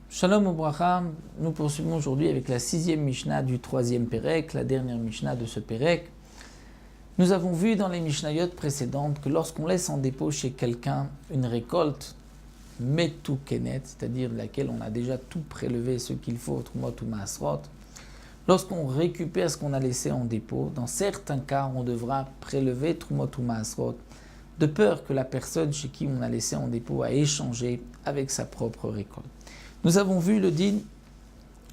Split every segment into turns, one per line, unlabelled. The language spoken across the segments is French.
Shalom Obracha, nous poursuivons aujourd'hui avec la 6e Mishnah du 3e Pérec, la dernière Mishnah de ce Pérec. Nous avons vu dans les Mishnayot précédentes que lorsqu'on laisse en dépôt chez quelqu'un une récolte metukenet, c'est-à-dire laquelle on a déjà tout prélevé, ce qu'il faut, trumot ou maasrot, lorsqu'on récupère ce qu'on a laissé en dépôt, dans certains cas, on devra prélever trumot ou maasrot, de peur que la personne chez qui on a laissé en dépôt a échangé avec sa propre récolte. Nous avons vu le din,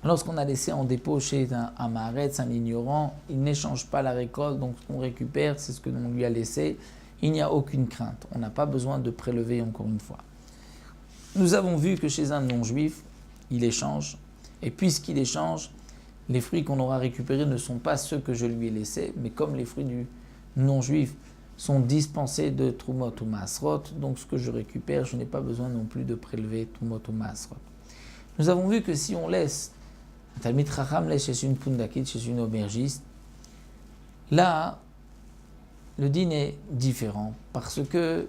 lorsqu'on a laissé en dépôt chez un maaretz, un ignorant, il n'échange pas la récolte, donc ce qu'on récupère, c'est ce que l'on lui a laissé, il n'y a aucune crainte, on n'a pas besoin de prélever encore une fois. Nous avons vu que chez un non-juif, il échange, et puisqu'il échange, les fruits qu'on aura récupérés ne sont pas ceux que je lui ai laissés, mais comme les fruits du non-juif sont dispensés de trumot ou maasrot, donc ce que je récupère, je n'ai pas besoin non plus de prélever trumot ou maasrot. Nous avons vu que si on laisse un Talmid Chacham laisse chez une pundakit, chez une aubergiste, là, le din est différent parce que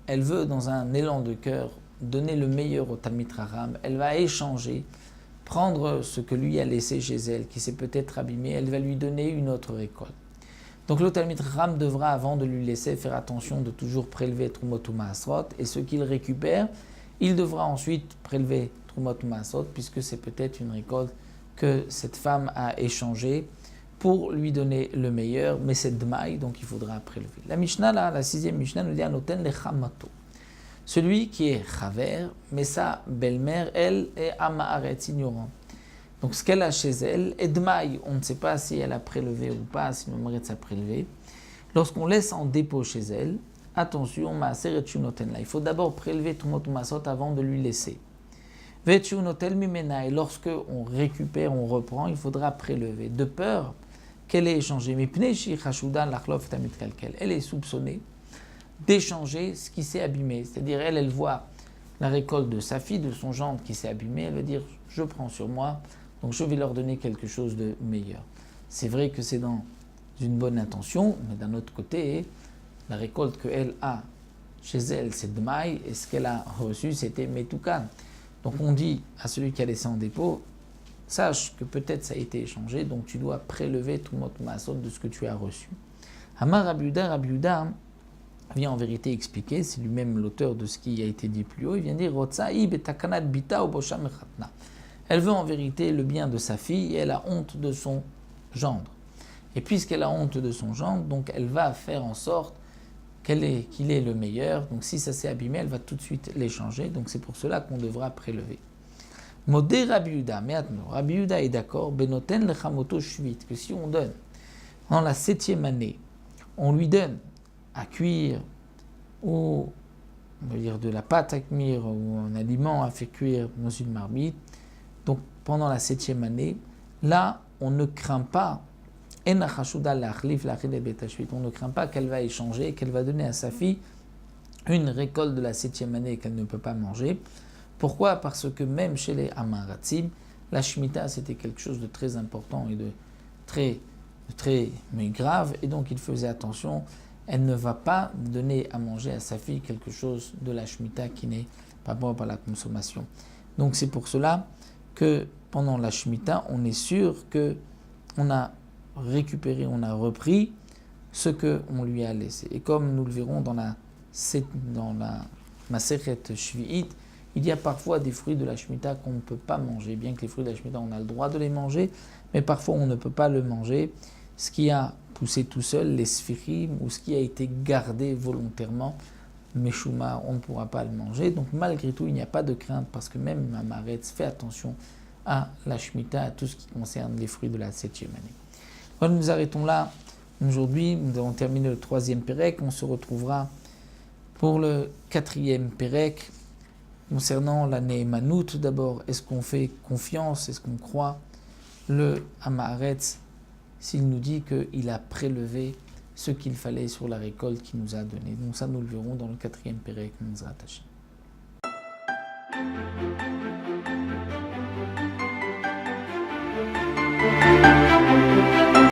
elle veut, dans un élan de cœur, donner le meilleur au Talmid Chacham. Elle va échanger, prendre ce que lui a laissé chez elle, qui s'est peut-être abîmé, elle va lui donner une autre récolte. Donc le Talmid Chacham devra, avant de lui laisser, faire attention de toujours prélever Trumot ou Maasrot, et ce qu'il récupère, il devra ensuite prélever Trumot ou Maasrot, puisque c'est peut-être une récolte que cette femme a échangée pour lui donner le meilleur, mais c'est Dmaï, donc il faudra prélever. La Mishnah, là, la 6e Mishnah, nous dit Anoten lechamato. Celui qui est chaver, mais sa belle-mère, elle, est amaaretz, ignorant. Donc ce qu'elle a chez elle est Dmaï. On ne sait pas si elle a prélevé ou pas, si Mamaretz a prélevé. Lorsqu'on laisse en dépôt chez elle, attention, Maaseret Shunoten là. Il faut d'abord prélever Trumot ou Maasrot avant de lui laisser. Vet Shunotel Mimena, et lorsque on récupère, on reprend, il faudra prélever. De peur qu'elle ait échangé. Mais Pneshi Chashudan Lachlof Tamit Kalkel. Elle est soupçonnée d'échanger ce qui s'est abîmé. C'est-à-dire, elle voit la récolte de sa fille, de son gendre qui s'est abîmé. Elle va dire, je prends sur moi, donc je vais leur donner quelque chose de meilleur. C'est vrai que c'est dans une bonne intention, mais d'un autre côté, la récolte qu'elle a chez elle, c'est Dmaï, et ce qu'elle a reçu, c'était Metukan. Donc on dit à celui qui a laissé en dépôt, sache que peut-être ça a été échangé, donc tu dois prélever Trumot ou Maasrot de ce que tu as reçu. Amar Rabbi Yehuda vient en vérité expliquer, c'est lui-même l'auteur de ce qui a été dit plus haut, il vient dire Rotsa'i betakanat bita ou bosha mechatna. Elle veut en vérité le bien de sa fille et elle a honte de son gendre. Et puisqu'elle a honte de son gendre, donc elle va faire en sorte qu'il est le meilleur. Donc si ça s'est abîmé, elle va tout de suite l'échanger. Donc c'est pour cela qu'on devra prélever. Modé Rabbi Yehuda, mais attends, Rabbi Yehuda est d'accord, benoten lechamoto shvit, que si on donne, dans la 7e année, on lui donne à cuire, ou on va dire de la pâte à cuire, ou un aliment à faire cuire dans une marmite, donc pendant la 7e année, là, on ne craint pas, on ne craint pas qu'elle va échanger, qu'elle va donner à sa fille une récolte de la 7e année qu'elle ne peut pas manger. Pourquoi ? Parce que même chez les Amaratzim, la Shemitah c'était quelque chose de très important et de très grave, et donc il faisait attention, elle ne va pas donner à manger à sa fille quelque chose de la Shemitah qui n'est pas bon par la consommation. Donc c'est pour cela que pendant la Shemitah, on est sûr qu'on a récupéré, on a repris ce qu'on lui a laissé. Et comme nous le verrons dans la Masechet Shvi'it, il y a parfois des fruits de la Shemitah qu'on ne peut pas manger, bien que les fruits de la Shemitah, on a le droit de les manger, mais parfois on ne peut pas le manger. Ce qui a poussé tout seul, les sphirim, ou ce qui a été gardé volontairement, Meshuma, on ne pourra pas le manger. Donc malgré tout, il n'y a pas de crainte, parce que même Mamaretz fait attention à la Shemitah, à tout ce qui concerne les fruits de la 7e année. Voilà, nous arrêtons là. Aujourd'hui, nous avons terminé le 3e Pérec. On se retrouvera pour le 4e Pérec. Concernant l'année Manout, d'abord, est-ce qu'on fait confiance, est-ce qu'on croit le Hamaretz s'il nous dit qu'il a prélevé ce qu'il fallait sur la récolte qu'il nous a donnée. Donc ça, nous le verrons dans le 4e Pérec, Mizrat Hashem.